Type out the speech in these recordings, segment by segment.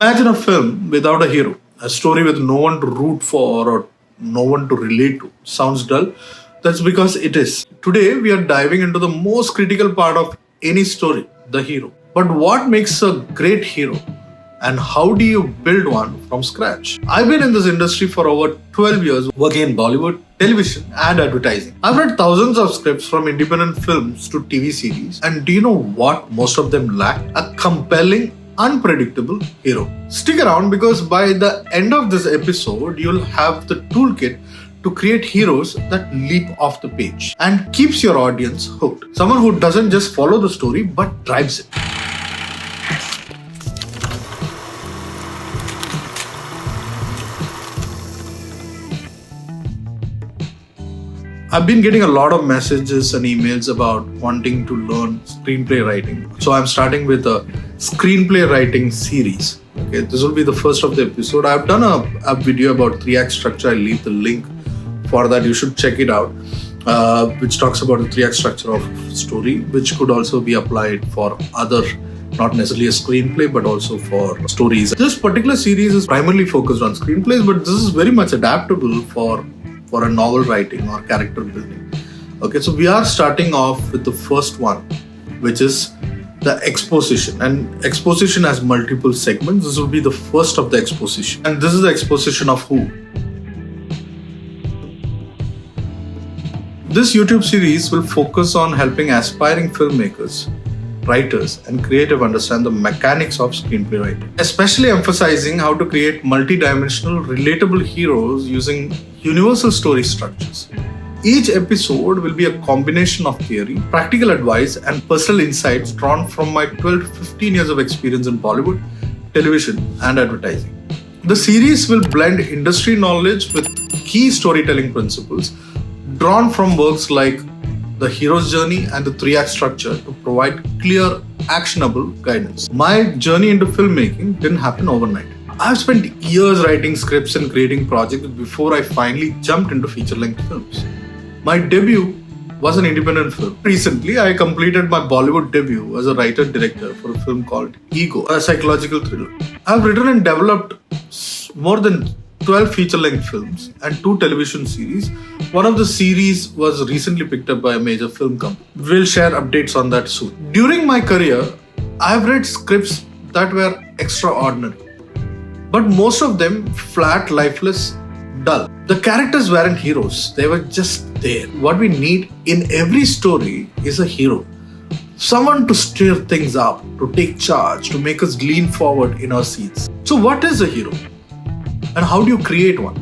Imagine a film without a hero, a story with no one to root for or no one to relate to. Sounds dull? That's because it is. Today, we are diving into the most critical part of any story, the hero. But what makes a great hero? And how do you build one from scratch? I've been in this industry for over 12 years, working in Bollywood, television, and advertising. I've read thousands of scripts from independent films to TV series, and do you know what most of them lack? A compelling, unpredictable hero. Stick around because by the end of this episode, you'll have the toolkit to create heroes that leap off the page and keeps your audience hooked. Someone who doesn't just follow the story but drives it. I've been getting a lot of messages and emails about wanting to learn screenplay writing. So I'm starting with a screenplay writing series. Okay, this will be the first of the episode. I've done a video about 3-act structure. I'll leave the link for that. You should check it out, which talks about the 3-act structure of story, which could also be applied for other, not necessarily a screenplay, but also for stories. This particular series is primarily focused on screenplays, but this is very much adaptable for a novel writing or character building. Okay, so we are starting off with the first one, which is the exposition. And exposition has multiple segments. This will be the first of the exposition. And this is the exposition of who? This YouTube series will focus on helping aspiring filmmakers, writers, and creative understand the mechanics of screenplay writing, especially emphasizing how to create multi-dimensional, relatable heroes using universal story structures. Each episode will be a combination of theory, practical advice, and personal insights drawn from my 12 to 15 years of experience in Bollywood, television, and advertising. The series will blend industry knowledge with key storytelling principles drawn from works like The Hero's Journey and the 3-act structure to provide clear, actionable guidance. My journey into filmmaking didn't happen overnight. I've spent years writing scripts and creating projects before I finally jumped into feature-length films. My debut was an independent film. Recently, I completed my Bollywood debut as a writer-director for a film called Ego, a psychological thriller. I've written and developed more than 12 feature-length films and 2 television series. One of the series was recently picked up by a major film company. We'll share updates on that soon. During my career, I've read scripts that were extraordinary, but most of them flat, lifeless, dull. The characters weren't heroes, they were just there. What we need in every story is a hero. Someone to stir things up, to take charge, to make us lean forward in our seats. So what is a hero? And how do you create one?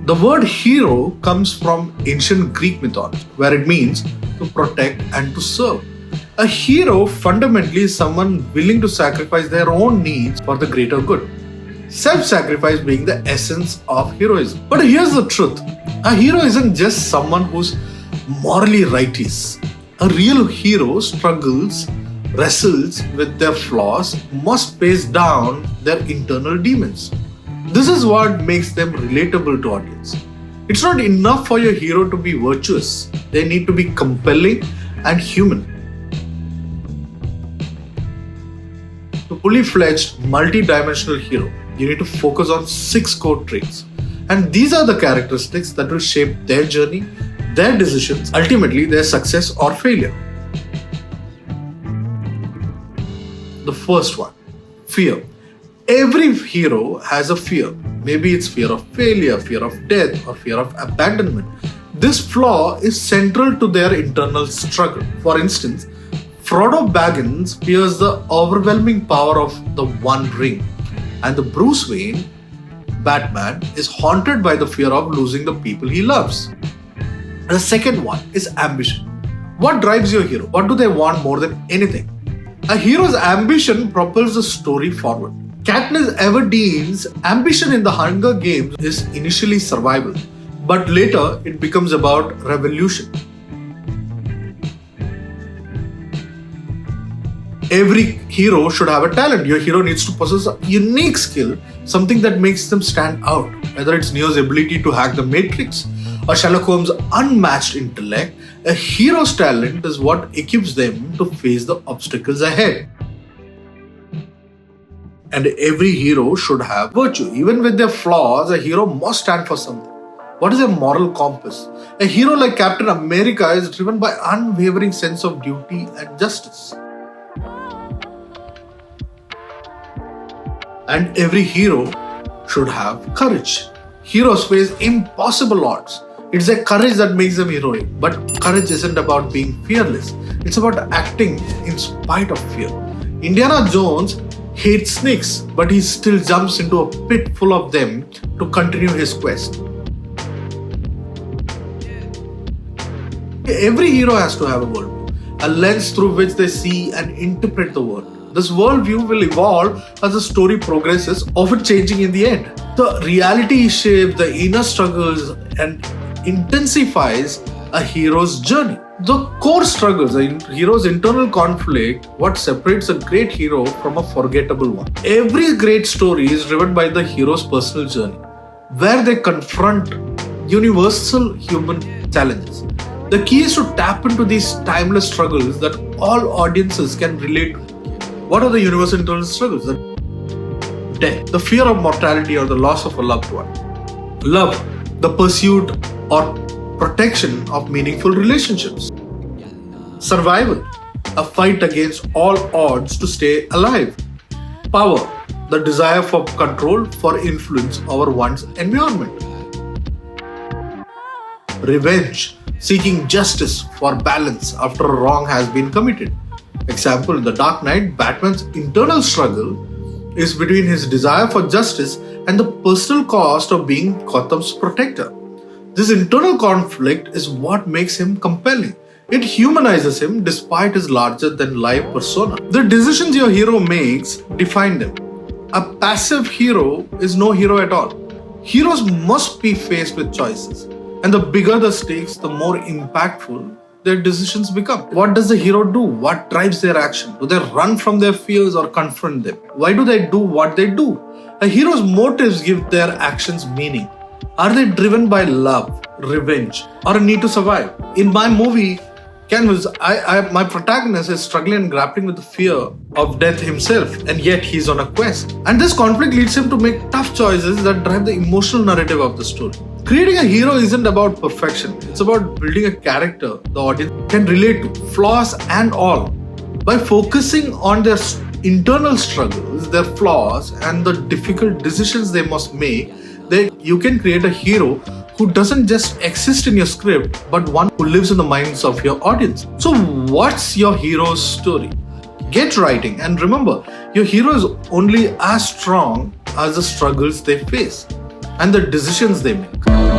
The word hero comes from ancient Greek mythology, where it means to protect and to serve. A hero fundamentally is someone willing to sacrifice their own needs for the greater good. Self-sacrifice being the essence of heroism. But here's the truth. A hero isn't just someone who's morally righteous. A real hero struggles, wrestles with their flaws, must face down their internal demons. This is what makes them relatable to audience. It's not enough for your hero to be virtuous. They need to be compelling and human. To fully fledged, multi-dimensional hero, you need to focus on 6 core traits. And these are the characteristics that will shape their journey, their decisions, ultimately their success or failure. The first one, fear. Every hero has a fear. Maybe it's fear of failure, fear of death, or fear of abandonment. This flaw is central to their internal struggle. For instance, Frodo Baggins fears the overwhelming power of the One Ring, and the Bruce Wayne, Batman, is haunted by the fear of losing the people he loves. The second one is ambition. What drives your hero? What do they want more than anything? A hero's ambition propels the story forward. Katniss Everdeen's ambition in the Hunger Games is initially survival, but later it becomes about revolution. Every hero should have a talent. Your hero needs to possess a unique skill, something that makes them stand out, whether it's Neo's ability to hack the Matrix or Sherlock Holmes' unmatched intellect, A hero's talent is what equips them to face the obstacles ahead. And every hero should have virtue. Even with their flaws, a hero must stand for something. What is a moral compass? A hero like Captain America is driven by unwavering sense of duty and justice. And every hero should have courage. Heroes face impossible odds. It's a courage that makes them heroic. But courage isn't about being fearless. It's about acting in spite of fear. Indiana Jones hates snakes, but he still jumps into a pit full of them to continue his quest. Every hero has to have a worldview, a lens through which they see and interpret the world. This worldview will evolve as the story progresses, often changing in the end. The reality shapes the inner struggles and intensifies a hero's journey. The core struggles, a hero's internal conflict, what separates a great hero from a forgettable one. Every great story is driven by the hero's personal journey, where they confront universal human challenges. The key is to tap into these timeless struggles that all audiences can relate to. What are the universal internal struggles? Death, the fear of mortality or the loss of a loved one. Love, the pursuit or protection of meaningful relationships. Survival, a fight against all odds to stay alive. Power, the desire for control, for influence over one's environment. Revenge, seeking justice for balance after a wrong has been committed. Example, in The Dark Knight, Batman's internal struggle is between his desire for justice and the personal cost of being Gotham's protector. This internal conflict is what makes him compelling. It humanizes him despite his larger-than-life persona. The decisions your hero makes define them. A passive hero is no hero at all. Heroes must be faced with choices. And the bigger the stakes, the more impactful their decisions become. What does the hero do? What drives their action? Do they run from their fears or confront them? Why do they do what they do? A hero's motives give their actions meaning. Are they driven by love, revenge, or a need to survive? In my movie, Canvas, my protagonist is struggling and grappling with the fear of death himself, and yet he's on a quest. And this conflict leads him to make tough choices that drive the emotional narrative of the story. Creating a hero isn't about perfection. It's about building a character the audience can relate to, flaws and all. By focusing on their internal struggles, their flaws, and the difficult decisions they must make, you can create a hero who doesn't just exist in your script, but one who lives in the minds of your audience. So what's your hero's story? Get writing, and remember, your hero is only as strong as the struggles they face and the decisions they make.